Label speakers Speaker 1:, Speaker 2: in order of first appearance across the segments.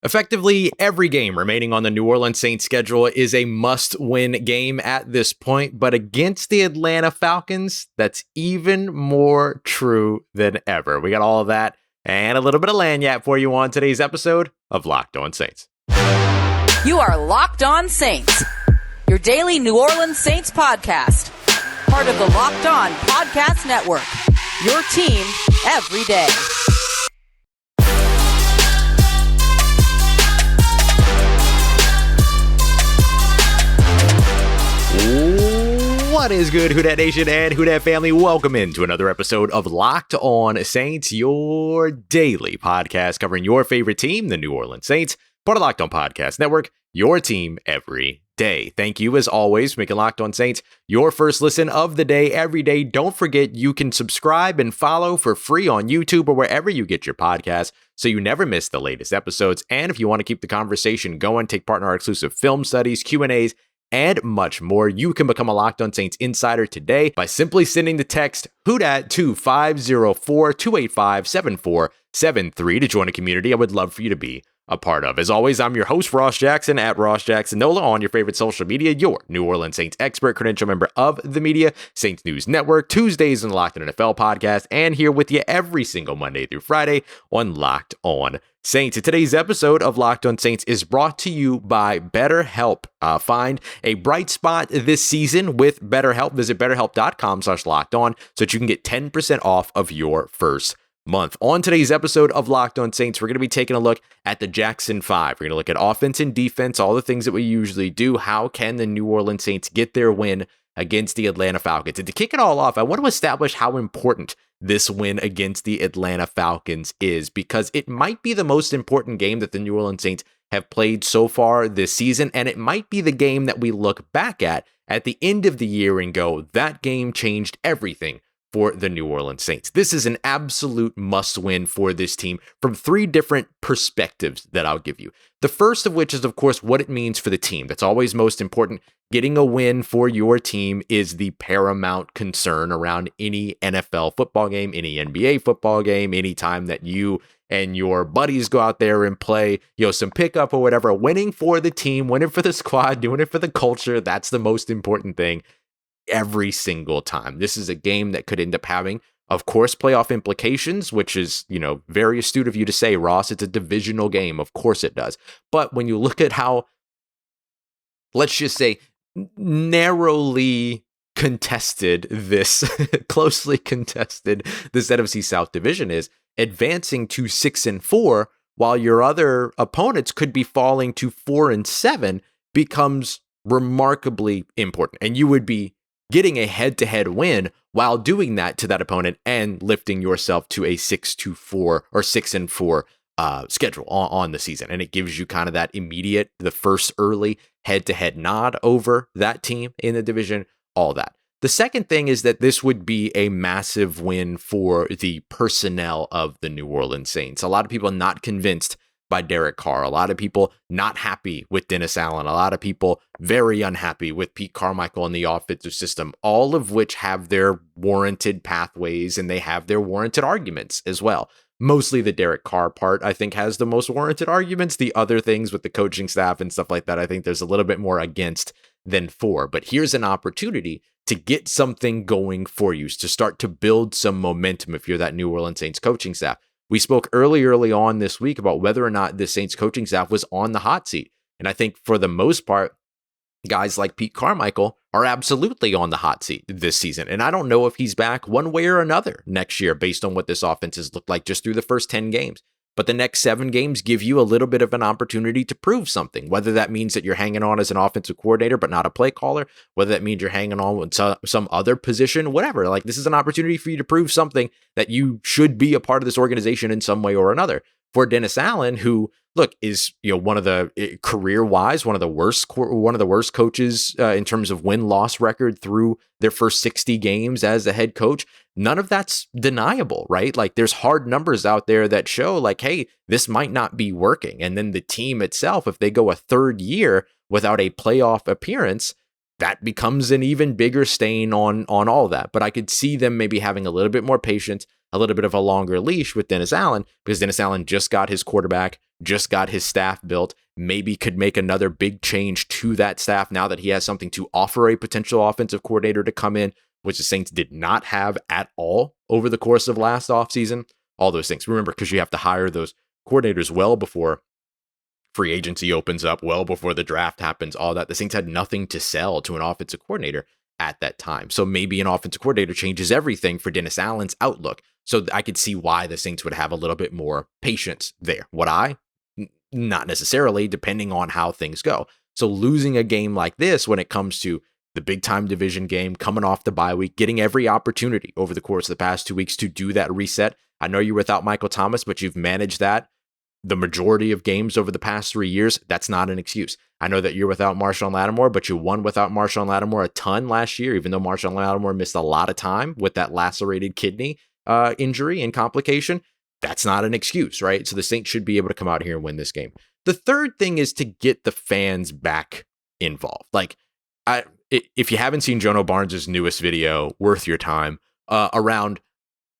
Speaker 1: Effectively, every game remaining on the New Orleans Saints schedule is a must-win game at this point, but against the Atlanta Falcons, that's even more true than ever. We got all of that and a little bit of lagniappe for you on today's episode of Locked On Saints.
Speaker 2: You are Locked On Saints, your daily New Orleans Saints podcast, part of the Locked On Podcast Network, your team every day.
Speaker 1: What is good, Who Dat Nation and Who Dat family? Welcome into another episode of Locked On Saints, your daily podcast covering your favorite team, the New Orleans Saints, part of Locked On Podcast Network, your team every day. Thank you, as always, for making Locked On Saints your first listen of the day every day. Don't forget, you can subscribe and follow for free on YouTube or wherever you get your podcasts so you never miss the latest episodes. And if you want to keep the conversation going, take part in our exclusive film studies, Q&As, and much more, you can become a Locked On Saints insider today by simply sending the text WHODAT to 504-285-7473 to join a community I would love for you to be a part of. As always, I'm your host, Ross Jackson, at Ross Jackson Nola on your favorite social media, your New Orleans Saints expert, credential member of the media, Saints News Network, Tuesdays on the Locked On NFL podcast, and here with you every single Monday through Friday on Locked On Saints. And today's episode of Locked On Saints is brought to you by BetterHelp. Find a bright spot this season with BetterHelp. Visit betterhelp.com/lockedon so that you can get 10% off of your first month. On today's episode of Locked On Saints, we're going to be taking a look at the Jackson 5. We're going to look at offense and defense, all the things that we usually do. How can the New Orleans Saints get their win against the Atlanta Falcons? And to kick it all off, I want to establish how important this win against the Atlanta Falcons is, because it might be the most important game that the New Orleans Saints have played so far this season, and it might be the game that we look back at the end of the year and go, that game changed everything for the New Orleans Saints. This is an absolute must-win for this team from three different perspectives that I'll give you. The first of which is, of course, what it means for the team. That's always most important. Getting a win for your team is the paramount concern around any NFL football game, any NBA football game, any time that you and your buddies go out there and play, some pickup or whatever. Winning for the team, winning for the squad, doing it for the culture, that's the most important thing every single time. This is a game that could end up having, of course, playoff implications, which is, very astute of you to say, Ross. It's a divisional game. Of course it does. But when you look at how, let's just say, narrowly contested this, closely contested this NFC South division is, advancing to 6-4, while your other opponents could be falling to 4-7, becomes remarkably important. And you would be getting a head-to-head win while doing that to that opponent and lifting yourself to a 6-4 or 6-4 schedule on the season. And it gives you kind of that immediate, the first early head-to-head nod over that team in the division, all that. The second thing is that this would be a massive win for the personnel of the New Orleans Saints. A lot of people not convinced by Derek Carr. A lot of people not happy with Dennis Allen. A lot of people very unhappy with Pete Carmichael and the offensive system, all of which have their warranted pathways and they have their warranted arguments as well. Mostly the Derek Carr part, I think, has the most warranted arguments. The other things with the coaching staff and stuff like that, I think there's a little bit more against than for. But here's an opportunity to get something going for you, to start to build some momentum if you're that New Orleans Saints coaching staff. We spoke early on this week about whether or not the Saints coaching staff was on the hot seat. And I think for the most part, guys like Pete Carmichael are absolutely on the hot seat this season. And I don't know if he's back one way or another next year based on what this offense has looked like just through the first 10 games. But the next 7 games give you a little bit of an opportunity to prove something, whether that means that you're hanging on as an offensive coordinator but not a play caller, whether that means you're hanging on with some other position, whatever. Like, this is an opportunity for you to prove something that you should be a part of this organization in some way or another. For Dennis Allen, who, look, is one of the career-wise one of the worst coaches in terms of win-loss record through their first 60 games as a head coach. None of that's deniable, right? Like, there's hard numbers out there that show, like, hey, this might not be working. And then the team itself, if they go a third year without a playoff appearance, that becomes an even bigger stain on all that. But I could see them maybe having a little bit more patience, a little bit of a longer leash with Dennis Allen, because Dennis Allen just got his quarterback just got his staff built, maybe could make another big change to that staff now that he has something to offer a potential offensive coordinator to come in, which the Saints did not have at all over the course of last offseason. All those things. Remember, because you have to hire those coordinators well before free agency opens up, well before the draft happens, all that. The Saints had nothing to sell to an offensive coordinator at that time. So maybe an offensive coordinator changes everything for Dennis Allen's outlook. So I could see why the Saints would have a little bit more patience there. Would I? Not necessarily, depending on how things go. So losing a game like this when it comes to the big time division game, coming off the bye week, getting every opportunity over the course of the past 2 weeks to do that reset. I know you're without Michael Thomas, but you've managed that the majority of games over the past 3 years. That's not an excuse. I know that you're without Marshawn Lattimore, but you won without Marshawn Lattimore a ton last year, even though Marshawn Lattimore missed a lot of time with that lacerated kidney injury and complication. That's not an excuse, right? So the Saints should be able to come out here and win this game. The third thing is to get the fans back involved. Like, if you haven't seen Jono Barnes' newest video, worth your time, around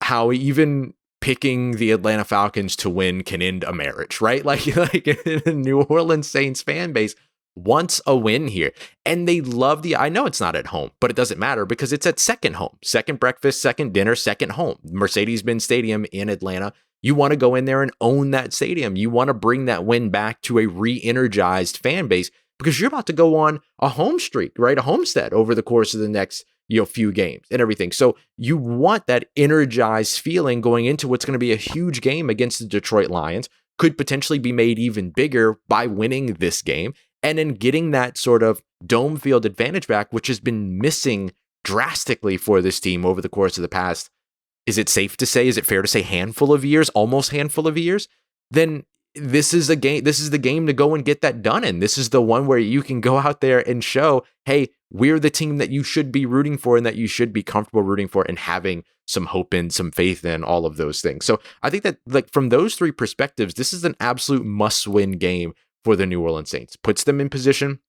Speaker 1: how even picking the Atlanta Falcons to win can end a marriage, right? Like the New Orleans Saints fan base wants a win here. And they love I know it's not at home, but it doesn't matter because it's at second home, second breakfast, second dinner, second home. Mercedes-Benz Stadium in Atlanta. You want to go in there and own that stadium. You want to bring that win back to a re-energized fan base because you're about to go on a home streak, right? A homestead over the course of the next few games and everything. So you want that energized feeling going into what's going to be a huge game against the Detroit Lions, could potentially be made even bigger by winning this game and then getting that sort of dome field advantage back, which has been missing drastically for this team over the course of the past. Is it safe to say, is it fair to say handful of years, almost handful of years? Then this is a game. This is the game to go and get that done in. This is the one where you can go out there and show, hey, we're the team that you should be rooting for and that you should be comfortable rooting for and having some hope in, some faith in, all of those things. So I think that, like, from those three perspectives, this is an absolute must-win game for the New Orleans Saints. Puts them in position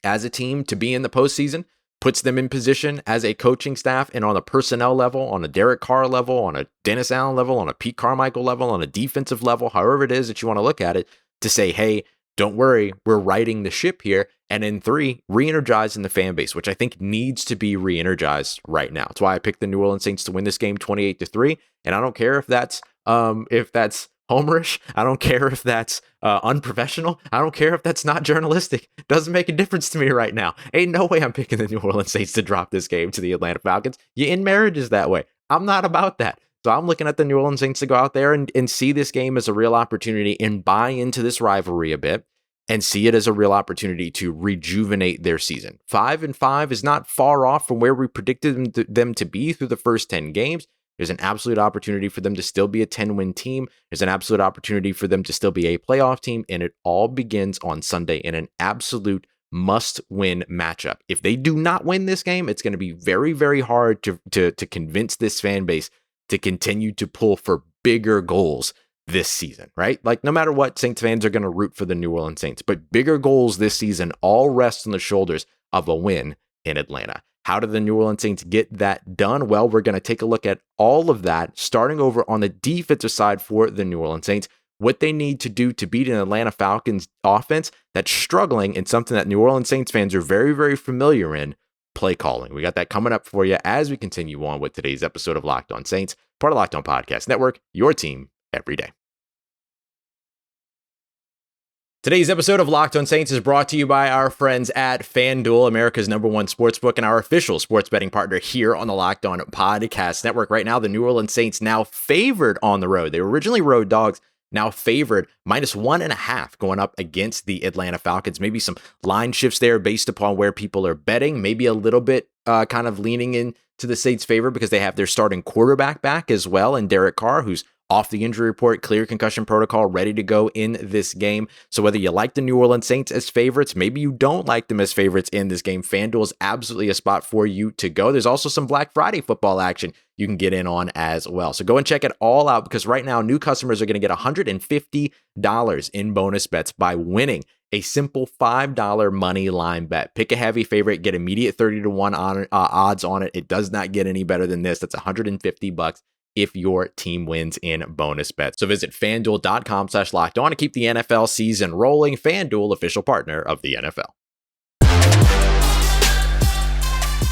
Speaker 1: as a team to be in the postseason, puts them in position as a coaching staff and on a personnel level, on a Derek Carr level, on a Dennis Allen level, on a Pete Carmichael level, on a defensive level, however it is that you want to look at it, to say, hey, don't worry, we're righting the ship here. And in three, re-energizing the fan base, which I think needs to be re-energized right now. That's why I picked the New Orleans Saints to win this game 28-3. And I don't care if that's homerish. I don't care if that's unprofessional. I don't care if that's not journalistic. Doesn't make a difference to me right now. Ain't no way I'm picking the New Orleans Saints to drop this game to the Atlanta Falcons. You end marriages that way. I'm not about that. So I'm looking at the New Orleans Saints to go out there and see this game as a real opportunity and buy into this rivalry a bit and see it as a real opportunity to rejuvenate their season. 5-5 is not far off from where we predicted them to be through the first 10 games. There's an absolute opportunity for them to still be a 10-win team. There's an absolute opportunity for them to still be a playoff team. And it all begins on Sunday in an absolute must-win matchup. If they do not win this game, it's going to be very, very hard to convince this fan base to continue to pull for bigger goals this season, right? Like, no matter what, Saints fans are going to root for the New Orleans Saints, but bigger goals this season all rest on the shoulders of a win in Atlanta. How did the New Orleans Saints get that done? Well, we're going to take a look at all of that, starting over on the defensive side for the New Orleans Saints, what they need to do to beat an Atlanta Falcons offense that's struggling in something that New Orleans Saints fans are very, very familiar in, play calling. We got that coming up for you as we continue on with today's episode of Locked On Saints, part of Locked On Podcast Network, your team every day. Today's episode of Locked On Saints is brought to you by our friends at FanDuel, America's #1 sportsbook and our official sports betting partner here on the Locked On Podcast Network. Right now, the New Orleans Saints now favored on the road. They were originally road dogs, now favored -1.5 going up against the Atlanta Falcons. Maybe some line shifts there based upon where people are betting. Maybe a little bit kind of leaning in to the Saints' favor because they have their starting quarterback back as well, and Derek Carr, who's off the injury report, clear concussion protocol, ready to go in this game. So whether you like the New Orleans Saints as favorites, maybe you don't like them as favorites in this game, FanDuel is absolutely a spot for you to go. There's also some Black Friday football action you can get in on as well. So go and check it all out because right now new customers are going to get $150 in bonus bets by winning a simple $5 money line bet. Pick a heavy favorite, get immediate 30-1 odds on it. It does not get any better than this. That's $150 if your team wins in bonus bets. So visit FanDuel.com/lockedon to keep the NFL season rolling. FanDuel, official partner of the NFL.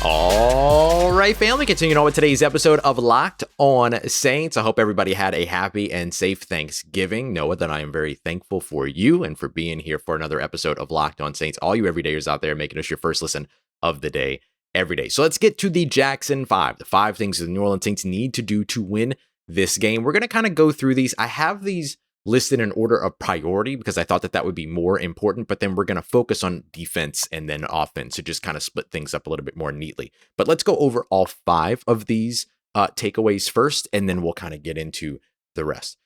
Speaker 1: All right, family, continuing on with today's episode of Locked On Saints. I hope everybody had a happy and safe Thanksgiving. Know that I am very thankful for you and for being here for another episode of Locked On Saints. All you everydayers out there making us your first listen of the day every day. So let's get to the Jackson 5, the 5 things the New Orleans Saints need to do to win this game. We're going to kind of go through these. I have these listed in order of priority because I thought that would be more important, but then we're going to focus on defense and then offense to just kind of split things up a little bit more neatly. But let's go over all 5 of these takeaways first, and then we'll kind of get into the rest.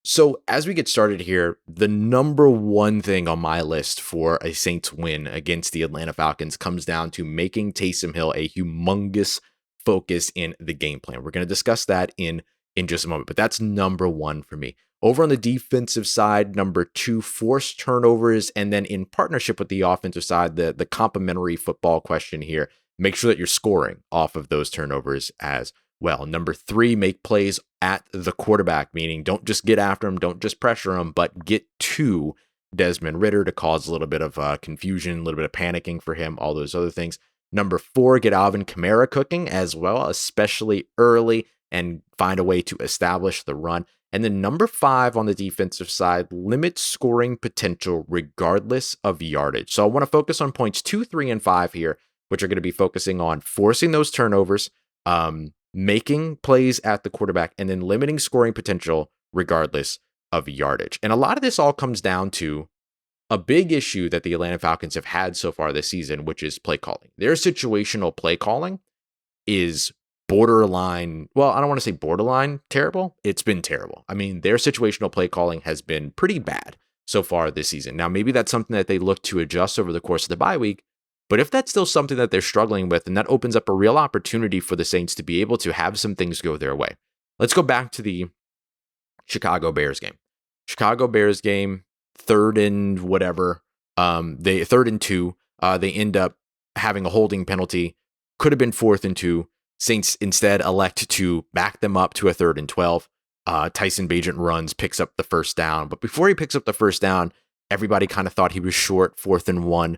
Speaker 1: So as we get started here, the number one thing on my list for a Saints win against the Atlanta Falcons comes down to making Taysom Hill a humongous focus in the game plan. We're going to discuss that in just a moment, but that's number one for me. Over on the defensive side, number 2, forced turnovers, and then in partnership with the offensive side, the complementary football question here, make sure that you're scoring off of those turnovers as well. Number 3, make plays at the quarterback, meaning don't just get after him, don't just pressure him, but get to Desmond Ridder to cause a little bit of confusion, a little bit of panicking for him, all those other things. Number 4, get Alvin Kamara cooking as well, especially early, and find a way to establish the run. And then number 5 on the defensive side, limit scoring potential regardless of yardage. So I want to focus on points 2, 3, and 5 here, which are going to be focusing on forcing those turnovers, making plays at the quarterback, and then limiting scoring potential regardless of yardage. And a lot of this all comes down to a big issue that the Atlanta Falcons have had so far this season, which is play calling. Their situational play calling is borderline, well, I don't want to say borderline terrible. It's been terrible. I mean, their situational play calling has been pretty bad so far this season. Now, maybe that's something that they look to adjust over the course of the bye week, but if that's still something that they're struggling with, then that opens up a real opportunity for the Saints to be able to have some things go their way. Let's go back to the Chicago Bears game. Chicago Bears game, 3rd and whatever, 3rd and 2, they end up having a holding penalty, could have been 4th and 2. Saints instead elect to back them up to a 3rd and 12. Tyson Bagent runs, picks up the first down. But before he picks up the first down, everybody kind of thought he was short, 4th and 1.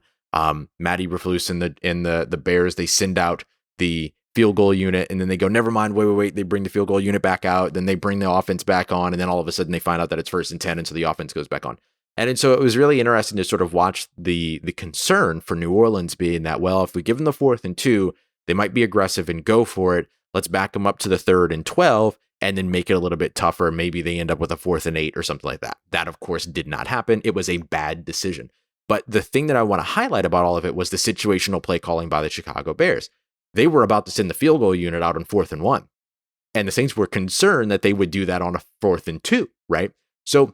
Speaker 1: Matty Reflus and the Bears, they send out the field goal unit, and then they go, never mind, wait. They bring the field goal unit back out. Then they bring the offense back on, and then all of a sudden they find out that it's 1st and 10, and so the offense goes back on. And so it was really interesting to sort of watch the concern for New Orleans being that, well, if we give them the 4th and 2, they might be aggressive and go for it. Let's back them up to the 3rd and 12 and then make it a little bit tougher. Maybe they end up with a 4th and 8 or something like that. That, of course, did not happen. It was a bad decision. But the thing that I want to highlight about all of it was the situational play calling by the Chicago Bears. They were about to send the field goal unit out on 4th and 1. And the Saints were concerned that they would do that on a 4th and 2, right? So,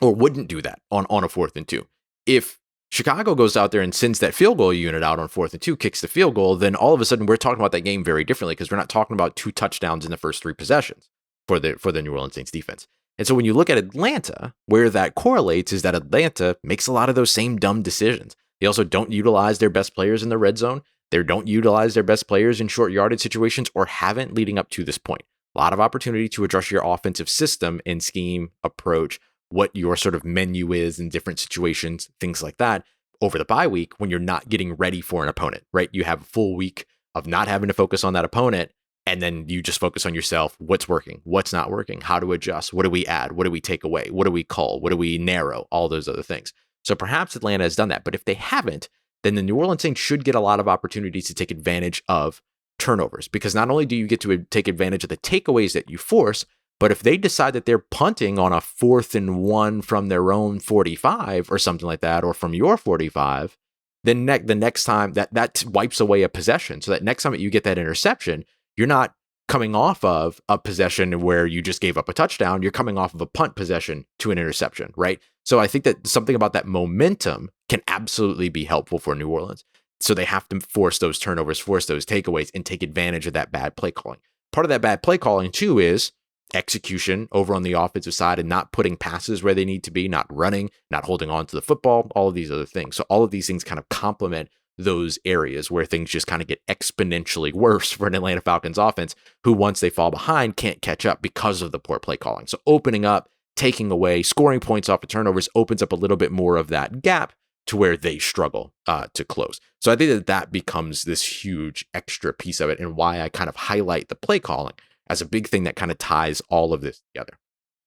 Speaker 1: or wouldn't do that on a 4th and 2. If Chicago goes out there and sends that field goal unit out on 4th and 2, kicks the field goal, then all of a sudden we're talking about that game very differently because we're not talking about 2 touchdowns in the first 3 possessions for the New Orleans Saints defense. And so when you look at Atlanta, where that correlates is that Atlanta makes a lot of those same dumb decisions. They also don't utilize their best players in the red zone. They don't utilize their best players in short yardage situations or haven't leading up to this point. A lot of opportunity to address your offensive system and scheme, approach, what your sort of menu is in different situations, things like that, over the bye week when you're not getting ready for an opponent, right? You have a full week of not having to focus on that opponent, and then you just focus on yourself. What's working? What's not working? How to adjust? What do we add? What do we take away? What do we cull? What do we narrow? All those other things. So perhaps Atlanta has done that, but if they haven't, then the New Orleans Saints should get a lot of opportunities to take advantage of turnovers, because not only do you get to take advantage of the takeaways that you force, but if they decide that they're punting on a 4th and 1 from their own 45 or something like that, or from your 45, then the next time that wipes away a possession. So that next time that you get that interception, you're not coming off of a possession where you just gave up a touchdown. You're coming off of a punt possession to an interception, right? So I think that something about that momentum can absolutely be helpful for New Orleans. So they have to force those turnovers, force those takeaways, and take advantage of that bad play calling. Part of that bad play calling, too, is execution over on the offensive side and not putting passes where they need to be, not running, not holding on to the football, all of these other things. So all of these things kind of complement those areas where things just kind of get exponentially worse for an Atlanta Falcons offense who, once they fall behind, can't catch up because of the poor play calling. So opening up, taking away, scoring points off of turnovers opens up a little bit more of that gap to where they struggle to close. So I think that becomes this huge extra piece of it, and why I kind of highlight the play calling as a big thing that kind of ties all of this together.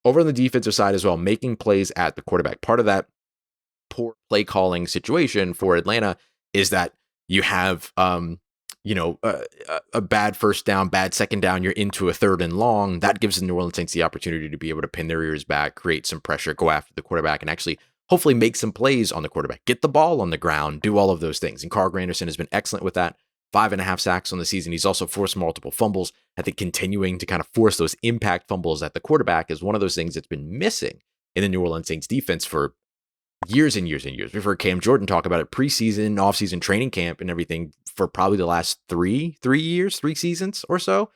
Speaker 1: Over on the defensive side as well, making plays at the quarterback. Part of that poor play calling situation for Atlanta is that you have, a bad first down, bad second down, you're into a third and long. That gives the New Orleans Saints the opportunity to be able to pin their ears back, create some pressure, go after the quarterback, and actually hopefully make some plays on the quarterback, get the ball on the ground, do all of those things. And Carl Granderson has been excellent with that. 5.5 sacks on the season. He's also forced multiple fumbles. I think continuing to kind of force those impact fumbles at the quarterback is one of those things that's been missing in the New Orleans Saints defense for years and years and years. We've heard Cam Jordan talk about it preseason, offseason training camp and everything for probably the last three seasons or so.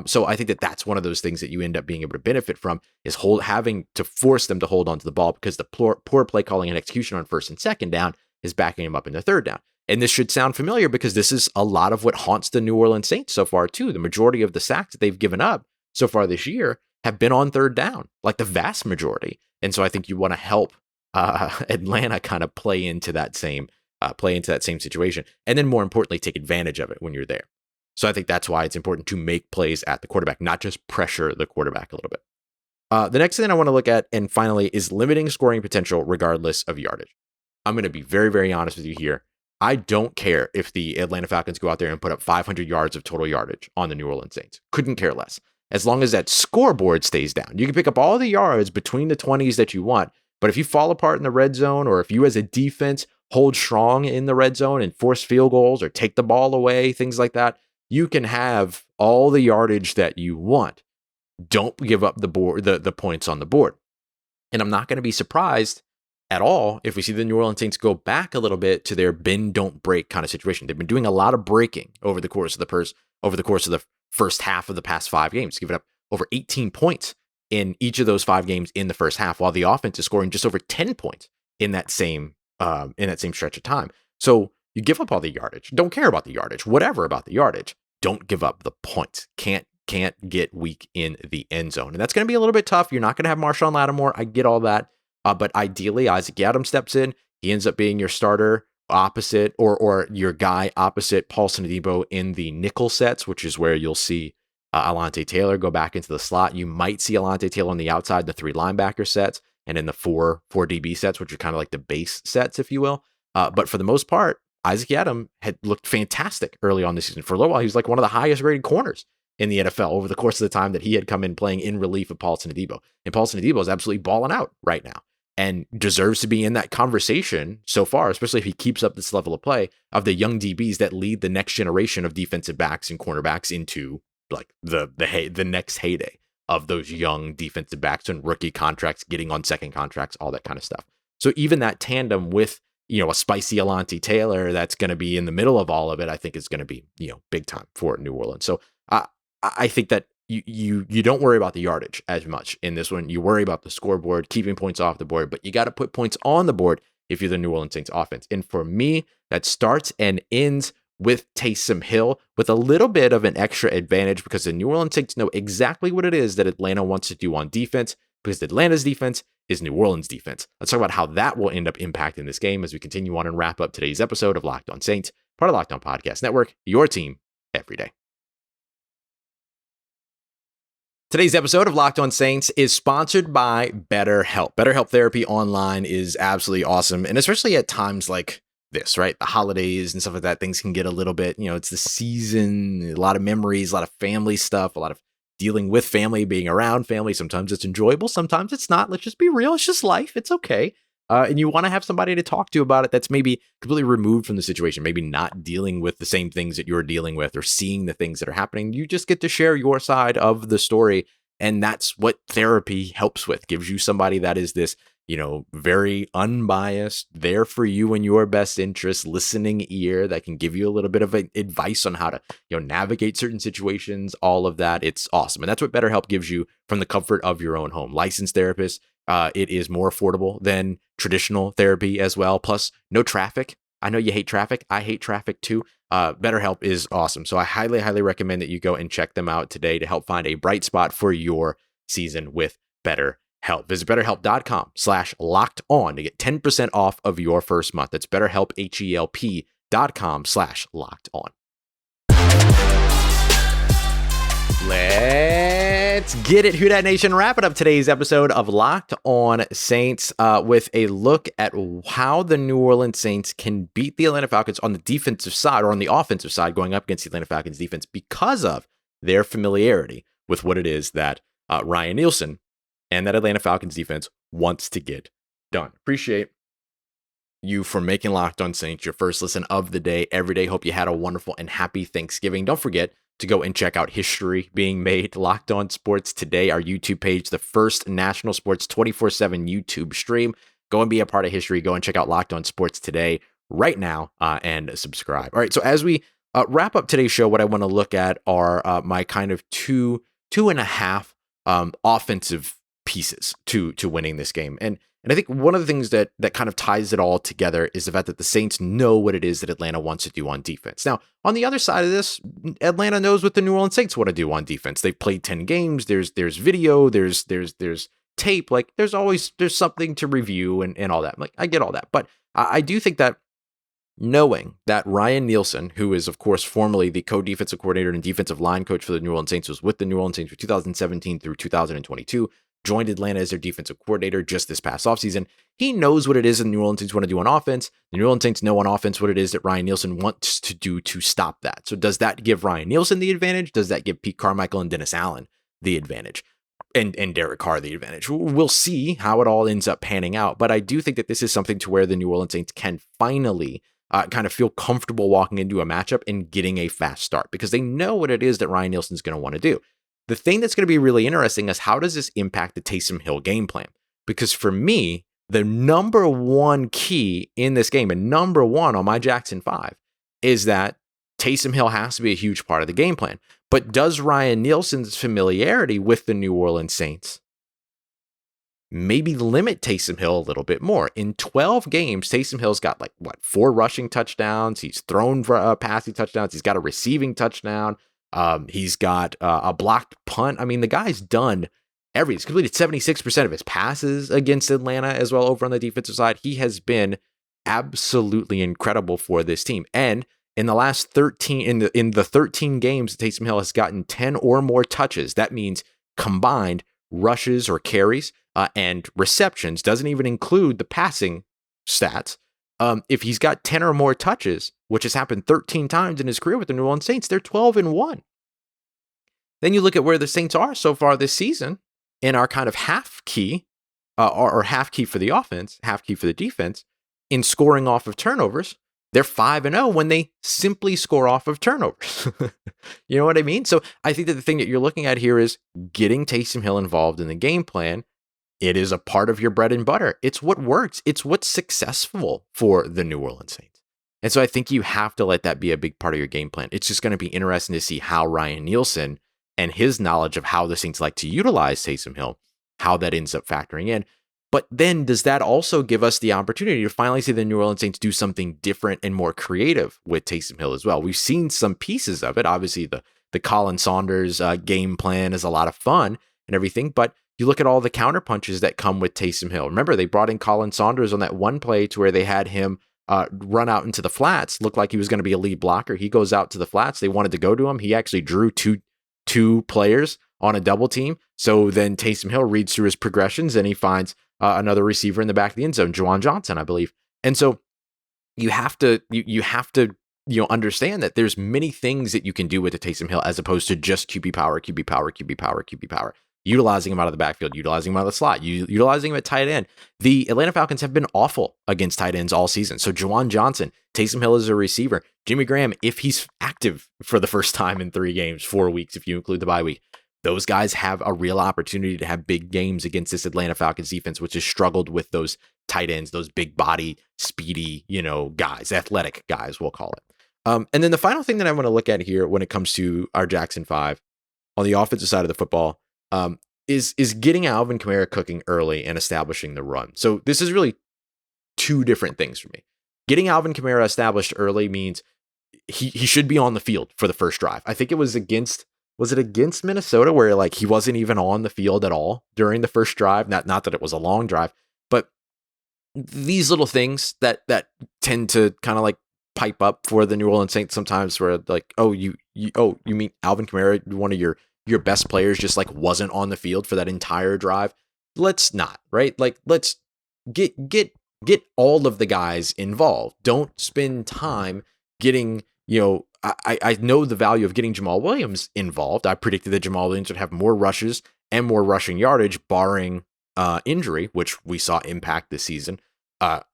Speaker 1: So I think that that's one of those things that you end up being able to benefit from, is having to force them to hold onto the ball, because the poor play calling and execution on first and second down is backing them up into third down. And this should sound familiar because this is a lot of what haunts the New Orleans Saints so far too. The majority of the sacks that they've given up so far this year have been on third down, like the vast majority. And so I think you want to help Atlanta kind of play into that same situation, and then more importantly, take advantage of it when you're there. So I think that's why it's important to make plays at the quarterback, not just pressure the quarterback a little bit. The next thing I want to look at, and finally, is limiting scoring potential regardless of yardage. I'm going to be very, very honest with you here. I don't care if the Atlanta Falcons go out there and put up 500 yards of total yardage on the New Orleans Saints. Couldn't care less. As long as that scoreboard stays down. You can pick up all the yards between the 20s that you want, but if you fall apart in the red zone, or if you as a defense hold strong in the red zone and force field goals or take the ball away, things like that, you can have all the yardage that you want. Don't give up the points on the board. And I'm not going to be surprised at all if we see the New Orleans Saints go back a little bit to their bend don't break kind of situation. They've been doing a lot of breaking over the course of the first half of the past 5 games, giving up over 18 points in each of those 5 games in the first half, while the offense is scoring just over 10 points in that same stretch of time. So you give up all the yardage. Don't care about the yardage. Whatever about the yardage. Don't give up the points. Can't get weak in the end zone. And that's going to be a little bit tough. You're not going to have Marshawn Lattimore. I get all that. But ideally, Isaac Yiadom steps in. He ends up being your starter opposite, or your guy opposite Paulson Adebo in the nickel sets, which is where you'll see Alontae Taylor go back into the slot. You might see Alontae Taylor on the outside, the 3 linebacker sets, and in the 4 DB sets, which are kind of like the base sets, if you will. But for the most part, Isaac Yiadom had looked fantastic early on this season. For a little while, he was like one of the highest rated corners in the NFL over the course of the time that he had come in playing in relief of Paulson Adebo. And Paulson Adebo is absolutely balling out right now, and deserves to be in that conversation so far, especially if he keeps up this level of play, of the young DBs that lead the next generation of defensive backs and cornerbacks into like the next heyday of those young defensive backs and rookie contracts, getting on second contracts, all that kind of stuff. So even that tandem with, a spicy Alontae Taylor that's going to be in the middle of all of it, I think is going to be, big time for New Orleans. So I think that you don't worry about the yardage as much in this one. You worry about the scoreboard, keeping points off the board, but you got to put points on the board if you're the New Orleans Saints offense. And for me, that starts and ends with Taysom Hill, with a little bit of an extra advantage, because the New Orleans Saints know exactly what it is that Atlanta wants to do on defense, because Atlanta's defense is New Orleans defense. Let's talk about how that will end up impacting this game as we continue on and wrap up today's episode of Locked On Saints, part of Locked On Podcast Network, your team every day. Today's episode of Locked On Saints is sponsored by BetterHelp. BetterHelp Therapy Online is absolutely awesome, and especially at times like this, right? The holidays and stuff like that, things can get a little bit, it's the season, a lot of memories, a lot of family stuff, a lot of dealing with family, being around family. Sometimes it's enjoyable, sometimes it's not. Let's just be real. It's just life. It's okay. And you want to have somebody to talk to about it that's maybe completely removed from the situation, maybe not dealing with the same things that you're dealing with or seeing the things that are happening. You just get to share your side of the story. And that's what therapy helps with. Gives you somebody that is this, very unbiased, there for you in your best interest, listening ear that can give you a little bit of advice on how to, navigate certain situations, all of that. It's awesome. And that's what BetterHelp gives you from the comfort of your own home. Licensed therapist. It is more affordable than traditional therapy as well. Plus, no traffic. I know you hate traffic. I hate traffic too. BetterHelp is awesome. So I highly, highly recommend that you go and check them out today to help find a bright spot for your season with BetterHelp. Visit BetterHelp.com/locked-on to get 10% off of your first month. That's BetterHelp, HELP.com/locked-on. Let's get it, Who Dat Nation. Wrapping up today's episode of Locked On Saints with a look at how the New Orleans Saints can beat the Atlanta Falcons on the defensive side, or on the offensive side going up against the Atlanta Falcons defense, because of their familiarity with what it is that Ryan Nielsen and that Atlanta Falcons defense wants to get done. Appreciate you for making Locked On Saints your first listen of the day every day. Hope you had a wonderful and happy Thanksgiving. Don't forget to go and check out history being made. Locked On Sports Today, our YouTube page, the first national sports 24/7 YouTube stream. Go and be a part of history. Go and check out Locked On Sports Today right now and subscribe. All right, so as we wrap up today's show, what I want to look at are my kind of two and a half offensive pieces to winning this game. And I think one of the things that kind of ties it all together is the fact that the Saints know what it is that Atlanta wants to do on defense. Now, on the other side of this, Atlanta knows what the New Orleans Saints want to do on defense. They've played 10 games. There's video. There's tape. Like there's something to review and all that. Like I get all that, but I do think that knowing that Ryan Nielsen, who is of course formerly the co-defensive coordinator and defensive line coach for the New Orleans Saints, was with the New Orleans Saints from 2017 through 2022. Joined Atlanta as their defensive coordinator just this past offseason. He knows what it is that the New Orleans Saints want to do on offense. The New Orleans Saints know on offense what it is that Ryan Nielsen wants to do to stop that. So does that give Ryan Nielsen the advantage? Does that give Pete Carmichael and Dennis Allen the advantage? And Derek Carr the advantage? We'll see how it all ends up panning out. But I do think that this is something to where the New Orleans Saints can finally kind of feel comfortable walking into a matchup and getting a fast start, because they know what it is that Ryan Nielsen's going to want to do. The thing that's going to be really interesting is how does this impact the Taysom Hill game plan? Because for me, the number one key in this game, and number one on my Jackson 5, is that Taysom Hill has to be a huge part of the game plan. But does Ryan Nielsen's familiarity with the New Orleans Saints maybe limit Taysom Hill a little bit more? In 12 games, Taysom Hill's got 4 rushing touchdowns. He's thrown for passing touchdowns. He's got a receiving touchdown. He's got a blocked punt. I mean, the guy's done he's completed 76% of his passes against Atlanta as well over on the defensive side. He has been absolutely incredible for this team. And in the last 13, in the 13 games, Taysom Hill has gotten 10 or more touches. That means combined rushes or carries and receptions. Doesn't even include the passing stats. If he's got 10 or more touches, which has happened 13 times in his career with the New Orleans Saints, they're 12-1. Then you look at where the Saints are so far this season in our kind of half key, or half key for the offense, half key for the defense, in scoring off of turnovers. They're 5-0 when they simply score off of turnovers. You know what I mean? So I think that the thing that you're looking at here is getting Taysom Hill involved in the game plan. It is a part of your bread and butter. It's what works. It's what's successful for the New Orleans Saints. And so I think you have to let that be a big part of your game plan. It's just going to be interesting to see how Ryan Nielsen and his knowledge of how the Saints like to utilize Taysom Hill, how that ends up factoring in. But then does that also give us the opportunity to finally see the New Orleans Saints do something different and more creative with Taysom Hill as well? We've seen some pieces of it. Obviously, the Colin Saunders game plan is a lot of fun and everything, but you look at all the counter punches that come with Taysom Hill. Remember, they brought in Colin Saunders on that one play to where they had him run out into the flats, looked like he was going to be a lead blocker. He goes out to the flats. They wanted to go to him. He actually drew two players on a double team. So then Taysom Hill reads through his progressions and he finds another receiver in the back of the end zone, Juwan Johnson, I believe. And so you have to understand that there's many things that you can do with the Taysom Hill as opposed to just QB power. Utilizing him out of the backfield, utilizing him out of the slot, utilizing him at tight end. The Atlanta Falcons have been awful against tight ends all season. So Juwan Johnson, Taysom Hill is a receiver. Jimmy Graham, if he's active for the first time in 3 games, 4 weeks, if you include the bye week, those guys have a real opportunity to have big games against this Atlanta Falcons defense, which has struggled with those tight ends, those big body, speedy, guys, athletic guys, we'll call it. And then the final thing that I want to look at here when it comes to our Jackson 5 on the offensive side of the football, is getting Alvin Kamara cooking early and establishing the run. So this is really 2 different things for me. getting Alvin Kamara established early means he should be on the field for the first drive. I think it was against Minnesota where like he wasn't even on the field at all during the first drive. Not that it was a long drive, but these little things that tend to kind of like pipe up for the New Orleans Saints sometimes, where like, you mean Alvin Kamara, one of your best players, just like wasn't on the field for that entire drive. Let's not, right? Like, let's get all of the guys involved. Don't spend time getting, I know the value of getting Jamal Williams involved. I predicted that Jamal Williams would have more rushes and more rushing yardage, barring injury, which we saw impact this season,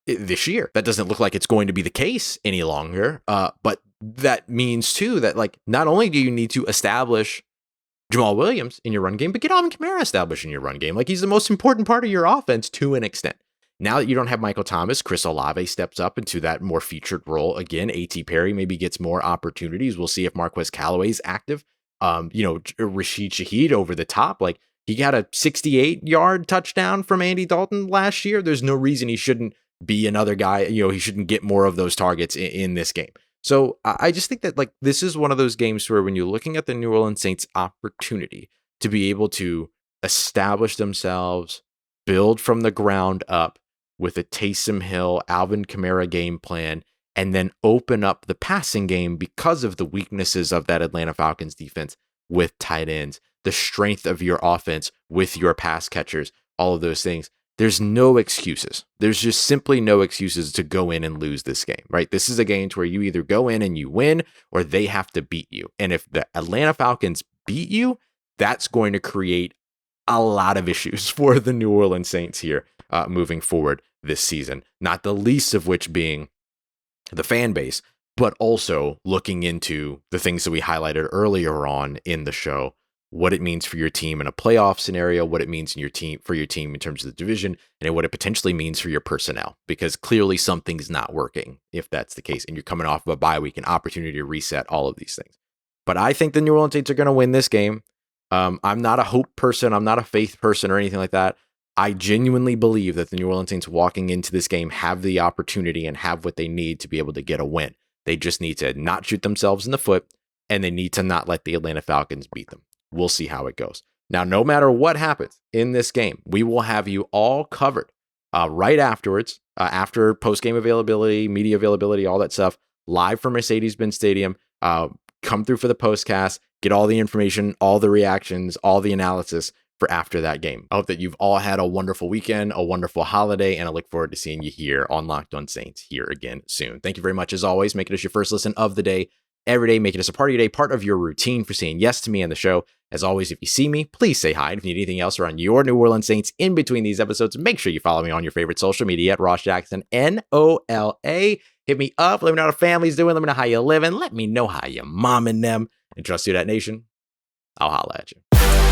Speaker 1: this year. That doesn't look like it's going to be the case any longer. But that means too that like not only do you need to establish Jamal Williams in your run game, but get Alvin Kamara established in your run game. Like he's the most important part of your offense to an extent. Now that you don't have Michael Thomas, Chris Olave steps up into that more featured role again. A.T. Perry maybe gets more opportunities. We'll see if Marquez Callaway's active. Rashid Shaheed over the top. Like he got a 68-yard touchdown from Andy Dalton last year. There's no reason he shouldn't be another guy. He shouldn't get more of those targets in this game. So I just think that like this is one of those games where when you're looking at the New Orleans Saints opportunity to be able to establish themselves, build from the ground up with a Taysom Hill, Alvin Kamara game plan, and then open up the passing game because of the weaknesses of that Atlanta Falcons defense with tight ends, the strength of your offense with your pass catchers, all of those things. There's no excuses. There's just simply no excuses to go in and lose this game, right? This is a game where you either go in and you win or they have to beat you. And if the Atlanta Falcons beat you, that's going to create a lot of issues for the New Orleans Saints here moving forward this season, not the least of which being the fan base, but also looking into the things that we highlighted earlier on in the show, what it means for your team in a playoff scenario, what it means for your team in terms of the division, and what it potentially means for your personnel, because clearly something's not working if that's the case, and you're coming off of a bye week, an opportunity to reset all of these things. But I think the New Orleans Saints are going to win this game. I'm not a hope person. I'm not a faith person or anything like that. I genuinely believe that the New Orleans Saints walking into this game have the opportunity and have what they need to be able to get a win. They just need to not shoot themselves in the foot, and they need to not let the Atlanta Falcons beat them. We'll see how it goes. Now, no matter what happens in this game, we will have you all covered right afterwards, after post-game availability, media availability, all that stuff, live from Mercedes-Benz Stadium. Come through for the postcast, get all the information, all the reactions, all the analysis for after that game. I hope that you've all had a wonderful weekend, a wonderful holiday, and I look forward to seeing you here on Locked On Saints here again soon. Thank you very much as always. Make it as your first listen of the day every day. Make it as a part of your day, part of your routine for saying yes to me and the show. As always, if you see me, please say hi. If you need anything else around your New Orleans Saints in between these episodes, make sure you follow me on your favorite social media at Ross Jackson, NOLA. Hit me up. Let me know how the family's doing. Let me know how you're living. Let me know how you're momming them. And trust Who Dat Nation, I'll holla at you.